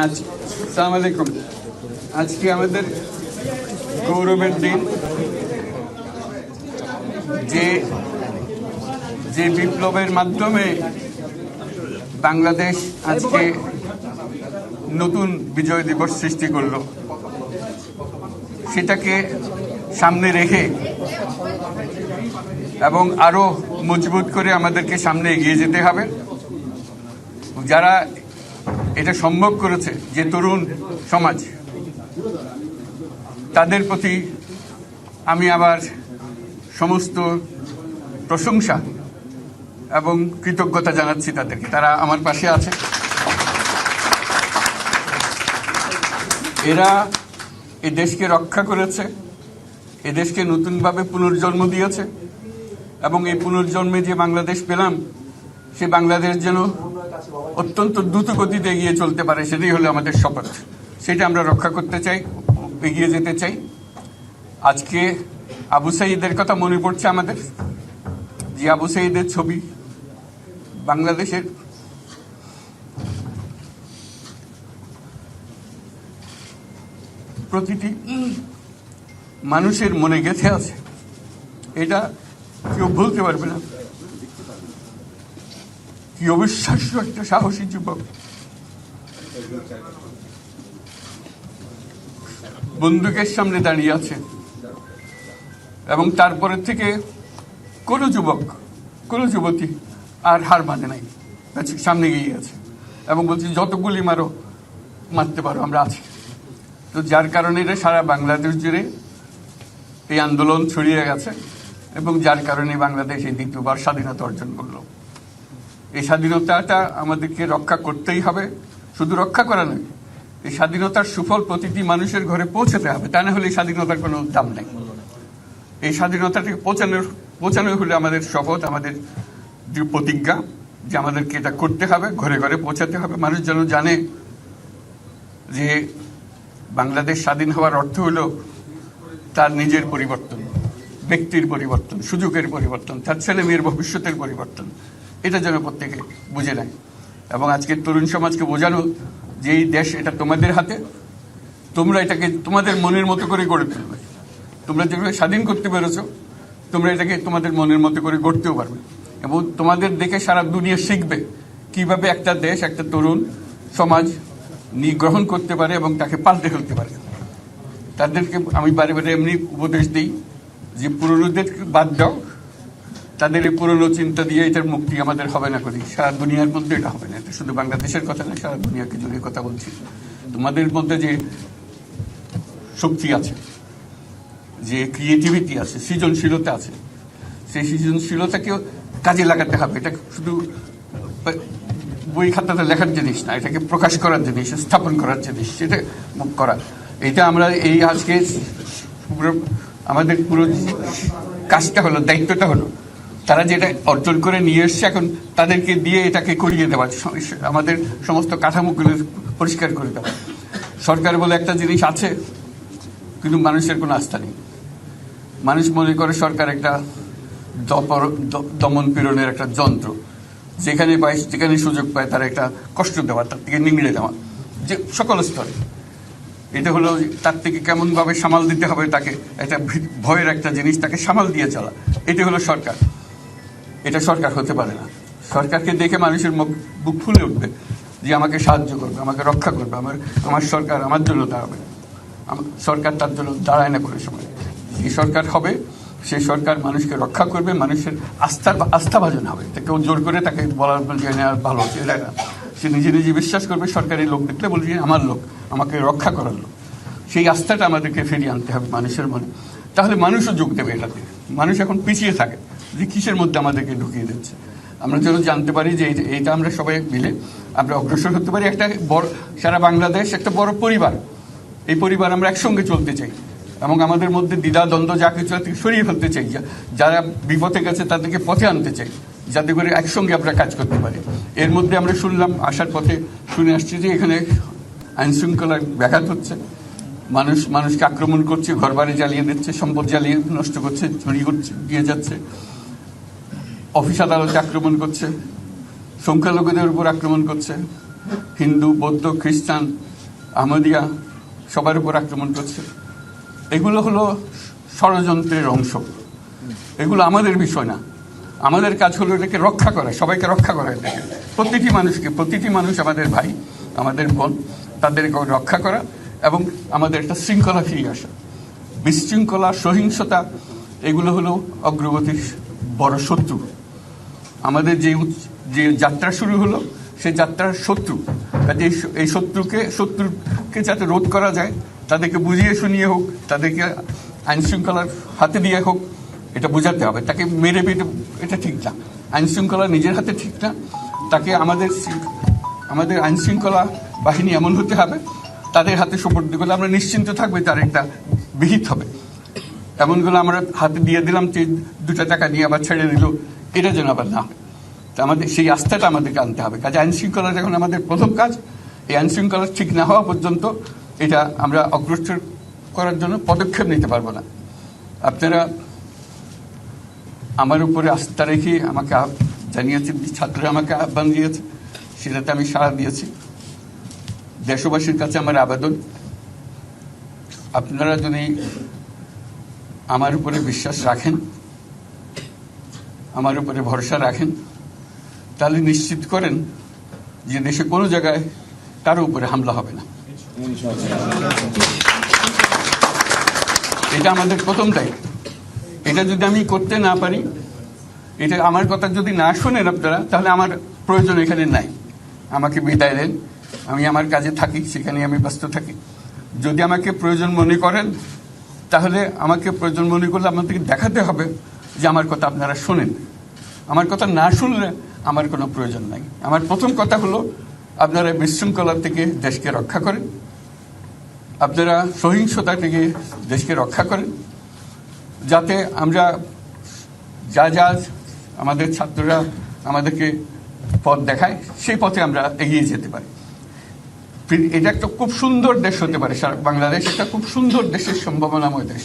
আসসালামু আলাইকুম। আজকে আমাদের গৌরবের দিন। যে বিপ্লবের মাধ্যমে বাংলাদেশ আজকে নতুন বিজয় দিবস সৃষ্টি করলো, সেটাকে সামনে রেখে এবং আরো মজবুত করে আমাদেরকে সামনে এগিয়ে যেতে হবে। যারা এটা সম্ভব করেছে, যে তরুণ সমাজ, তাদের প্রতি আমি আবার সমস্ত প্রশংসা এবং কৃতজ্ঞতা জানাচ্ছি তাদেরকে। তারা আমার পাশে আছে। এরা এই দেশকে রক্ষা করেছে, এ দেশকে নতুনভাবে পুনর্জন্ম দিয়েছে এবং এই পুনর্জন্মে যে বাংলাদেশ পেলাম, সে বাংলাদেশ যেন অত্যন্ত দ্রুত গতিতে এগিয়ে চলতে পারে, সেটাই হলো আমাদের শপথ। সেটা আমরা রক্ষা করতে চাই, এগিয়ে যেতে চাই। আজকে আবু সাঈদের কথা মনে পড়ছে আমাদের, যে আবু সাঈদের ছবি বাংলাদেশের প্রতিটি মানুষের মনে গেঁথে আছে। এটা কেউ বলতে পারবে না। কি অবিশ্বাস্য একটা সাহসী যুবক, বন্দুকের সামনে দাঁড়িয়ে আছে এবং তারপরে থেকে কোনো যুবক, কোনো যুবতী আর হার মানে নাই, সামনে গিয়ে আছে এবং বলছে যত গুলি মারো, মারতে পারো, আমরা আছি। তো যার কারণে এটা সারা বাংলাদেশ জুড়ে এই আন্দোলন ছড়িয়ে গেছে এবং যার কারণে বাংলাদেশ এই দ্বিতীয়বার স্বাধীনতা অর্জন করলো। এই স্বাধীনতাটা আমাদেরকে রক্ষা করতেই হবে। শুধু রক্ষা করা নয়, এই স্বাধীনতার সুফল প্রতিটি মানুষের ঘরে পৌঁছাতে হবে। তা না হলে এই স্বাধীনতার কোনো দাম নেই। এই স্বাধীনতাটাকে পৌঁছানো হলে আমাদের শপথ, আমাদের যে প্রতিজ্ঞা, যে আমাদেরকে এটা করতে হবে, ঘরে ঘরে পৌঁছাতে হবে। মানুষ যেন জানে যে বাংলাদেশ স্বাধীন হওয়ার অর্থ হলো তার নিজের পরিবর্তন, ব্যক্তির পরিবর্তন, সুযোগের পরিবর্তন, তার ছেলে মেয়ের ভবিষ্যতের পরিবর্তন। এটা যেন প্রত্যেকে বুঝে নেয় এবং আজকের তরুণ সমাজকে বোঝানো যে এই দেশ এটা তোমাদের হাতে, তোমরা এটাকে তোমাদের মনের মতো করে গড়ে তুলবে। তোমরা যেভাবে স্বাধীন করতে পেরেছ, তোমরা এটাকে তোমাদের মনের মতো করে গড়তেও পারবে এবং তোমাদের দেখে সারা দুনিয়া শিখবে কিভাবে একটা দেশ, একটা তরুণ সমাজ গ্রহণ করতে পারে এবং তাকে পাল্টে ফেলতে পারে। তাদেরকে আমি বারে বারে এমনি উপদেশ দিই যে পুরনোদের বাদ দাও, তাদের এই পুরনো চিন্তা দিয়ে এটার মুক্তি আমাদের হবে না করি। সারা দুনিয়ার মধ্যে এটা হবে না। এটা শুধু বাংলাদেশের কথা না, সারা দুনিয়াকে জুড়ে কথা বলছি। তোমাদের মধ্যে যে শক্তি আছে, যে ক্রিয়েটিভিটি আছে, সৃজনশীলতা আছে, সেই সৃজনশীলতাকেও কাজে লাগাতে হবে। এটা শুধু বই খাতাতে লেখার জিনিস না, এটাকে প্রকাশ করার জিনিস, স্থাপন করার জিনিস, সেটা করা। এটা আমরা এই আজকে আমাদের পুরো কাজটা হলো, দায়িত্বটা হলো, তারা যেটা অর্জন করে নিয়ে এসছে এখন তাদেরকে দিয়ে এটাকে করিয়ে দেওয়া, আমাদের সমস্ত কাঠামোগুলো পরিষ্কার করে দেওয়া। সরকার বলে একটা জিনিস আছে, কিন্তু মানুষের কোনো আস্থা নেই। মানুষ মনে করে সরকার একটা দমন পীড়নের একটা যন্ত্র, যেখানে পায়, যেখানে সুযোগ পায় তার একটা কষ্ট দেওয়া, তার থেকে নিংড়ে দেওয়া, যে সকল স্তরে। এটা হলো তার থেকে কেমনভাবে সামাল দিতে হবে তাকে, একটা ভয়ের একটা জিনিস, তাকে সামাল দিয়ে চলা। এটা হলো সরকার। এটা সরকার হতে পারে না। সরকারকে দেখে মানুষের বুক ফুলে উঠবে যে আমাকে সাহায্য করবে, আমাকে রক্ষা করবে, আমার সরকার আমার জন্য দাঁড়াবে। সরকার তার জন্য দাঁড়ায় না কোনো সময়। যে সরকার হবে, সেই সরকার মানুষকে রক্ষা করবে, মানুষের আস্থাভাজন হবে। কেউ জোর করে তাকে বলার ভালো হচ্ছে এটা না। সে নিজে নিজে বিশ্বাস করবে, সরকারি লোক দেখলে বলবে আমার লোক, আমাকে রক্ষা করার লোক। সেই আস্থাটা আমাদেরকে ফিরিয়ে আনতে হবে মানুষের মনে। তাহলে মানুষও যোগ দেবে এটাতে। মানুষ এখন পিছিয়ে থাকে যে কিসের মধ্যে আমাদেরকে ঢুকিয়ে দিচ্ছে। আমরা যেন জানতে পারি যে এইটা আমরা সবাই মিলে আমরা অগ্রসর হতে পারি। একটা বড়, সারা বাংলাদেশ একটা বড় পরিবার। এই পরিবার আমরা একসঙ্গে চলতে চাই এবং আমাদের মধ্যে দ্বিধা দ্বন্দ্ব যা কিছু সরিয়ে ফেলতে চাই। যারা বিপথে গেছে তাদেরকে পথে আনতে চাই, যাতে করে একসঙ্গে আমরা কাজ করতে পারি। এর মধ্যে আমরা শুনলাম, আসার পথে শুনে আসছি যে এখানে আইন শৃঙ্খলার ব্যাঘাত হচ্ছে, মানুষকে আক্রমণ করছে, ঘরবাড়ি জ্বালিয়ে দিচ্ছে, সম্পদ জ্বালিয়ে নষ্ট করছে, চুরি করছে, দিয়ে যাচ্ছে, অফিস আদালতে আক্রমণ করছে, সংখ্যালঘুদের উপর আক্রমণ করছে, হিন্দু, বৌদ্ধ, খ্রিস্টান, আহমদিয়া সবার উপর আক্রমণ করছে। এগুলো হলো ষড়যন্ত্রের অংশ। এগুলো আমাদের বিষয় না। আমাদের কাজ হলো এটাকে রক্ষা করা, সবাইকে রক্ষা করা, এটাকে প্রতিটি মানুষ আমাদের ভাই, আমাদের বোন, তাদেরকে রক্ষা করা এবং আমাদের একটা শৃঙ্খলা ফিরিয়ে আসা। বিশৃঙ্খলা, সহিংসতা এগুলো হলো অগ্রগতির বড় শত্রু। আমাদের যে যাত্রা শুরু হলো সেই যাত্রার শত্রু, কাজে এই শত্রুকে যাতে রোধ করা যায়, তাদেরকে বুঝিয়ে শুনিয়ে হোক, তাদেরকে আইন শৃঙ্খলার হাতে দিয়ে হোক, এটা বোঝাতে হবে। তাকে মেরে পেটে এটা ঠিক না, আইন শৃঙ্খলা নিজের হাতে ঠিক না। তাকে আমাদের আইন শৃঙ্খলা বাহিনী এমন হতে হবে, তাদের হাতে সুপর্দ করলে আমরা নিশ্চিন্ত থাকবে তার একটা বিহিত হবে। এমনগুলো আমরা হাতে দিয়ে দিলাম, 2 টাকা দিয়ে আবার ছেড়ে দিল, এটা যেন আবার না হয়। আমাদের সেই আস্থাটা আমাদেরকে আনতে হবে। কাজে আইন শৃঙ্খলা যখন আমাদের প্রথম কাজ, এই আইন শৃঙ্খলা ঠিক না হওয়া পর্যন্ত এটা আমরা অগ্রসর করার জন্য পদক্ষেপ নিতে পারবো না। আপনারা আমার উপরে আস্থা রেখে আমাকে জানিয়েছে, ছাত্ররা আমাকে আহ্বান দিয়েছে, সেটাতে আমি সাড়া দিয়েছি। দেশবাসীর কাছে আমার আবেদন, আপনারা যদি আমার উপরে বিশ্বাস রাখেন, আমার উপরে ভরসা রাখেন, তাহলে নিশ্চিত করেন যে দেশে কোনো জায়গায় কারো উপরে হামলা হবে না। এটা আমাদের প্রথম দায়িত্ব। এটা যদি আমি করতে না পারি, এটা আমার কথা যদি না শোনেন আপনারা, তাহলে আমার প্রয়োজন এখানে নাই। আমাকে বিদায় দেন, আমি আমার কাজে থাকি, সেখানে আমি ব্যস্ত থাকি। যদি আমাকে প্রয়োজন মনে করেন, তাহলে আমাকে প্রয়োজন মনে করলে আপনাদেরকে দেখাতে হবে যে আমার কথা আপনারা শোনেন। আমার কথা না শুনলে আমার কোনো প্রয়োজন নাই। আমার প্রথম কথা হলো, আপনারা বিশৃঙ্খলা থেকে দেশকে রক্ষা করেন, আপনারা সহিংসতা থেকে দেশকে রক্ষা করেন, যাতে আমরা যা আমাদের ছাত্ররা আমাদেরকে পথ দেখায়, সেই পথে আমরা এগিয়ে যেতে পারি। এটা একটা খুব সুন্দর দেশ হতে পারে, বাংলাদেশ একটা খুব সুন্দর দেশের সম্ভাবনাময় দেশ।